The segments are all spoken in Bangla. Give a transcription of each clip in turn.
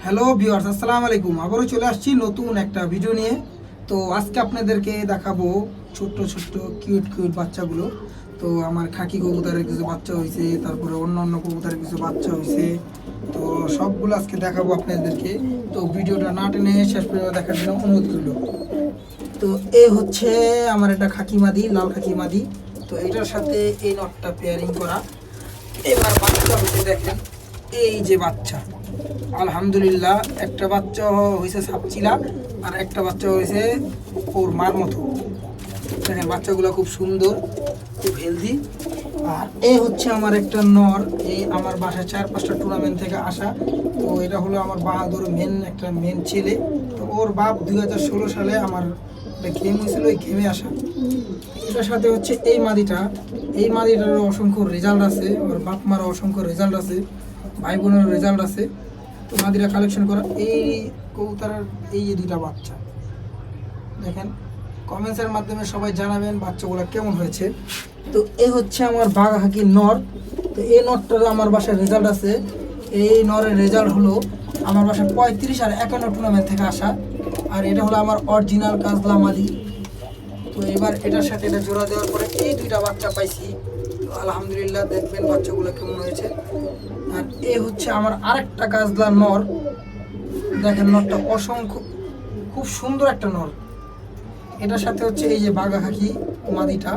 হ্যালো ভিউয়ার্স, আসসালামু আলাইকুম। আবারও চলে আসছি নতুন একটা ভিডিও নিয়ে। তো আজকে আপনাদেরকে দেখাবো ছোট্ট ছোট্ট কিউট কিউট বাচ্চাগুলো। তো আমার খাকি কবুতরের কিছু বাচ্চা হয়েছে, তারপরে অন্য অন্য কবুতরের কিছু বাচ্চা হয়েছে। তো সবগুলো আজকে দেখাবো আপনাদেরকে। তো ভিডিওটা না টেনে শেষ পর্যন্ত দেখার জন্য অনুরোধ রইল। তো এ হচ্ছে আমার একটা খাকি মাদি, লাল খাকি মাদি। তো এটার সাথে এই নটটা পেয়ারিং করা। এবার বাচ্চা হয়েছে, দেখেন এই যে বাচ্চা, আলহামদুলিল্লাহ। একটা বাচ্চা হয়েছে সাপচিলা, আর একটা বাচ্চা হয়েছে ওর মার মতো। দেখেন বাচ্চাগুলো খুব সুন্দর, খুব হেলদি। আর এ হচ্ছে আমার একটা নর, এই আমার বাসায় 4-5টা টুর্নামেন্ট থেকে আসা। তো এটা হলো আমার বাহাদুর একটা মেন ছেলে। তো ওর বাপ 2016 সালে আমার গেম হয়েছিল, ওই গেমে আসা। এটার সাথে হচ্ছে এই মাদিটারও অসংখ্য রেজাল্ট আছে, ওর বাপ মারও অসংখ্য রেজাল্ট আছে, ভাই বোনের রেজাল্ট আছে। তো মাদিরা কালেকশন করা এই কবুতরের এই যে দুইটা বাচ্চা দেখেন। কমেন্টসের মাধ্যমে সবাই জানাবেন বাচ্চাগুলো কেমন হয়েছে। তো এ হচ্ছে আমার বাঘা হাকির নর। তো এই নরটার আমার বাসায় রেজাল্ট আছে। এই নরের রেজাল্ট হলো আমার বাসায় 35 আর 51 টুর্নামেন্ট থেকে আসা। আর এটা হলো আমার অরিজিনাল কাজলা মাদি। তো এবার এটার সাথে এটা জোড়া দেওয়ার পরে এই দুইটা বাচ্চা পাইছি। তো আলহামদুলিল্লাহ, দেখবেন বাচ্চাগুলো কেমন হয়েছে। আর এ হচ্ছে আমার আরেকটা কাজলা নর। দেখেন নরটা অসংখ্য খুব সুন্দর একটা নর। এটার সাথে হচ্ছে এই যে বাঘা খাকি মাদিটা,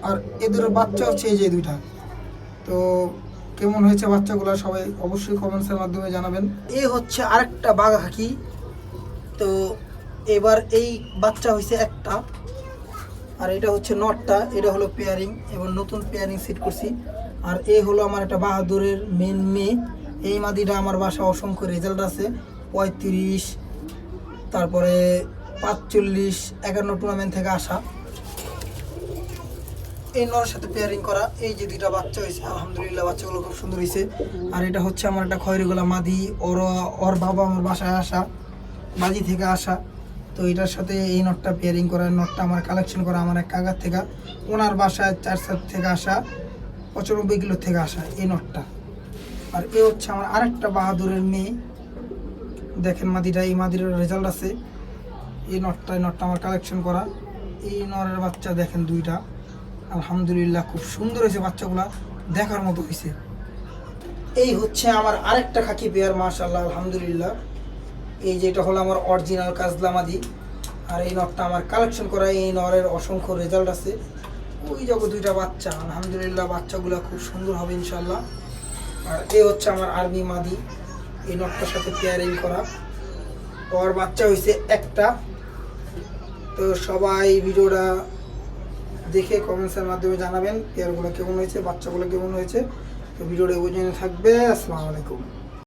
আর এদের বাচ্চা হচ্ছে এই যে দুইটা। তো কেমন হয়েছে বাচ্চাগুলো সবাই অবশ্যই কমেন্টসের মাধ্যমে জানাবেন। এ হচ্ছে আরেকটা বাঘা খাকি। তো এবার এই বাচ্চা হয়েছে একটা, আর এটা হচ্ছে নটটা। এটা হলো পেয়ারিং, এবং নতুন পেয়ারিং সেট করছি। আর এই হলো আমার একটা বাহাদুরের মেন মেয়ে। এই মাদিটা আমার বাসা অসংখ্য রেজাল্ট আছে, 35, তারপরে 45, 51 টুর্নামেন্ট থেকে আসা। এই নরের সাথে পেয়ারিং করা এই যে দুইটা বাচ্চা হয়েছে, আলহামদুলিল্লাহ বাচ্চাগুলো খুব সুন্দর হয়েছে। আর এটা হচ্ছে আমার একটা খয়রিগোলা মাদি, ওর বাবা আমার বাসায় আসা, বাজি থেকে আসা। তো এটার সাথে এই নটটা পেয়ারিং করা। নটটা আমার কালেকশন করা আমার এক কাকার থেকে, ওনার বাসায় 4 থেকে আসা, 95 কিলো থেকে আসা এই নটটা। আর এ হচ্ছে আমার আরেকটা বাহাদুরের মেয়ে। দেখেন মাদিটা, এই মাদির রেজাল্ট আছে। এই নটটা আমার কালেকশন করা। এই নরের বাচ্চা দেখেন দুইটা, আলহামদুলিল্লাহ খুব সুন্দর হয়েছে, বাচ্চাগুলা দেখার মতো হয়েছে। এই হচ্ছে আমার আরেকটা খাকি পেয়ার, মাশাআল্লাহ আলহামদুলিল্লাহ। এই যে এটা হলো আমার অরিজিনাল কাজলা মাদি। আর এই নটটা আমার কালেকশন করা। এই নরের অসংখ্য রেজাল্ট আছে। ওই জগৎ দুইটা বাচ্চা, আলহামদুলিল্লাহ বাচ্চাগুলো খুব সুন্দর হবে ইনশাল্লাহ। আর এই হচ্ছে আমার আর্মি মাদি, এই নটটার সাথে পেয়ারিং করা। ওর বাচ্চা হয়েছে একটা। তো সবাই ভিডিওটা দেখে কমেন্টসের মাধ্যমে জানাবেন পেয়ারগুলো কেমন হয়েছে, বাচ্চাগুলো কেমন হয়েছে। তো ভিডিওটা ওই জন্য থাকবে। আসসালামু আলাইকুম।